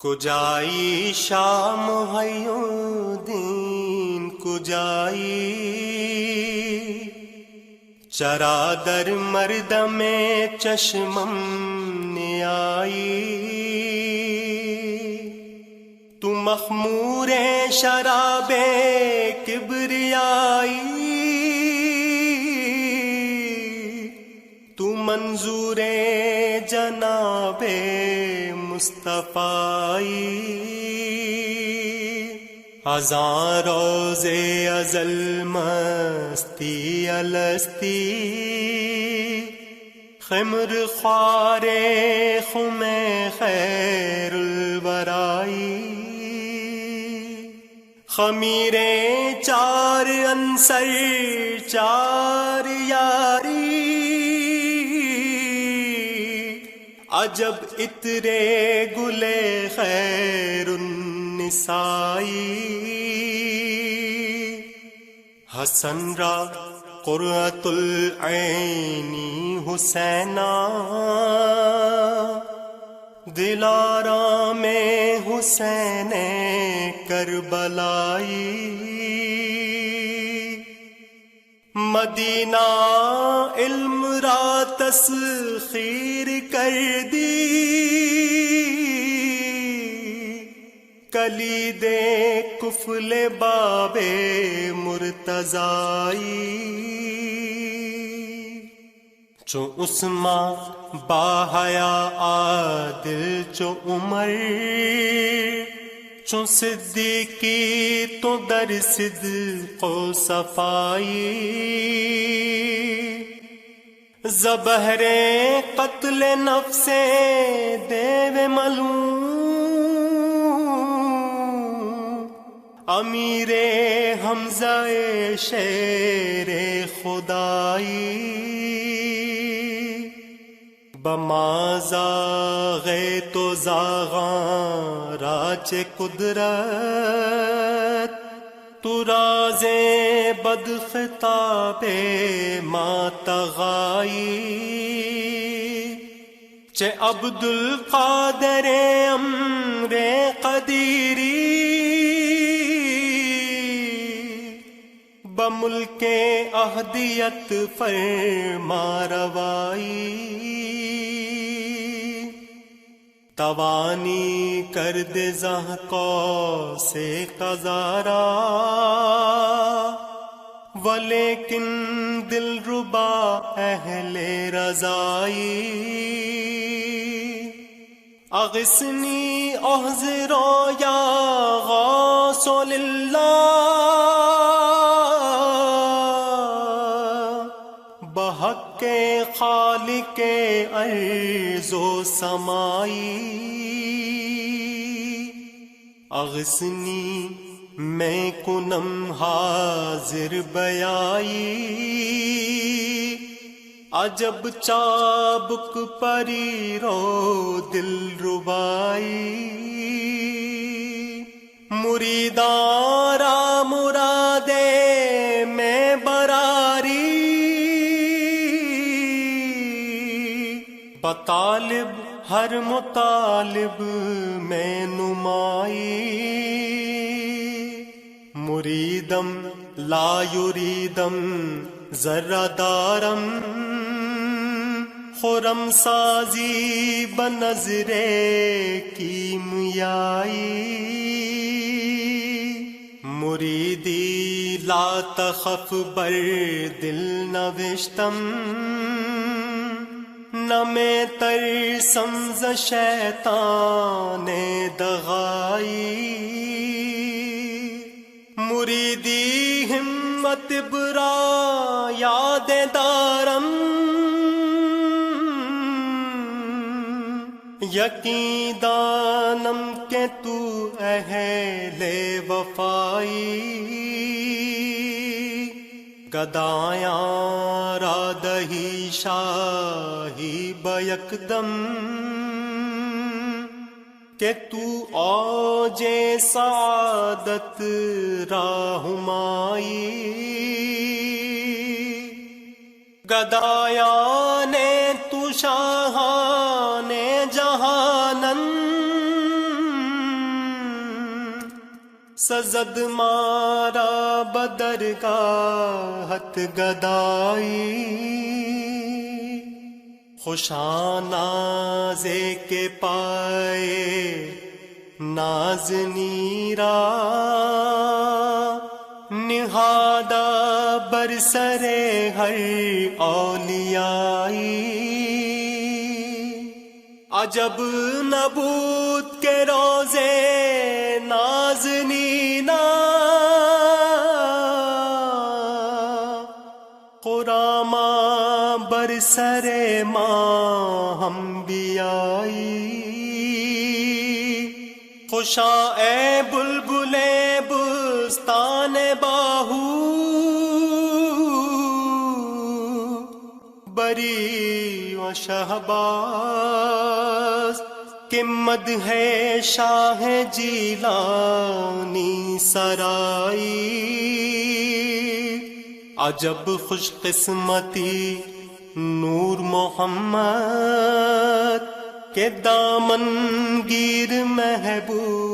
کجائی شام محی دین کجائی چرا در مردم چشمم نیائی تو مخمور شراب کبریائی تو منظور جناب مصطفی ازاں روز ازل مستی الستی خمر خوار خم خیر الورائی خمیر چار عنصر چار یاری عجب اترے گلے خیر النسائی حسن را قرۃ العینی حسینہ دلارا میں حسین کربلائی مدینہ علم را تسخیر کر دی کلید کفل باب مرتضائی چو عثمان باحیا عادل چو عمر چو صدیقی تو در صدق و صفائی زبہر قتل نفس دیو ملون امیر حمزہ شیر خدائی بما زاغ تو زاغاں راچ قدرت تو راز بد خطاب ما تغائی چے عبد القادر امر قدیری بملک احدیت فرما روائی توانی کرد زہ کو سے قزارا ولیکن دل ربا اہل رضائی اغثنی احذر یا غوث للہ بحق خالق ارض و سمائی اغثنی میں کنم حاضر بیائی عجب چابک پری رو دل ربائی مریداں را مرادے میں براری بطالب ہر مطالب میں نمائی مریدم لا یریدم ذرہ دارم خرم سازی بنظر کیمیائی مریدی لا تخف بر دل نوشتم نہ میں ترسم ز شیطان دغائی مریدی ہمت برا یاد دارم یقین دانم کہ تو اہل وفائی گدایاں را دہی شاہی بیکدم کہ تو اوج سعادت را ہمائی گدایان تو شاہان جہانن سزد مارا بدرگاہت گدائی خوشا نازے کے پائے نازنی را نہادہ برسر ہر اولیائی عجب نبوت کے روزے نازنینا قرامہ برسر ماں ہم بیائی خوشا اے بلبلے بستان باہو بری و شہباز کہ مد ہے شاہ جیلانی سرائی عجب خوش قسمتی نور محمد کے دامن گیر محبوب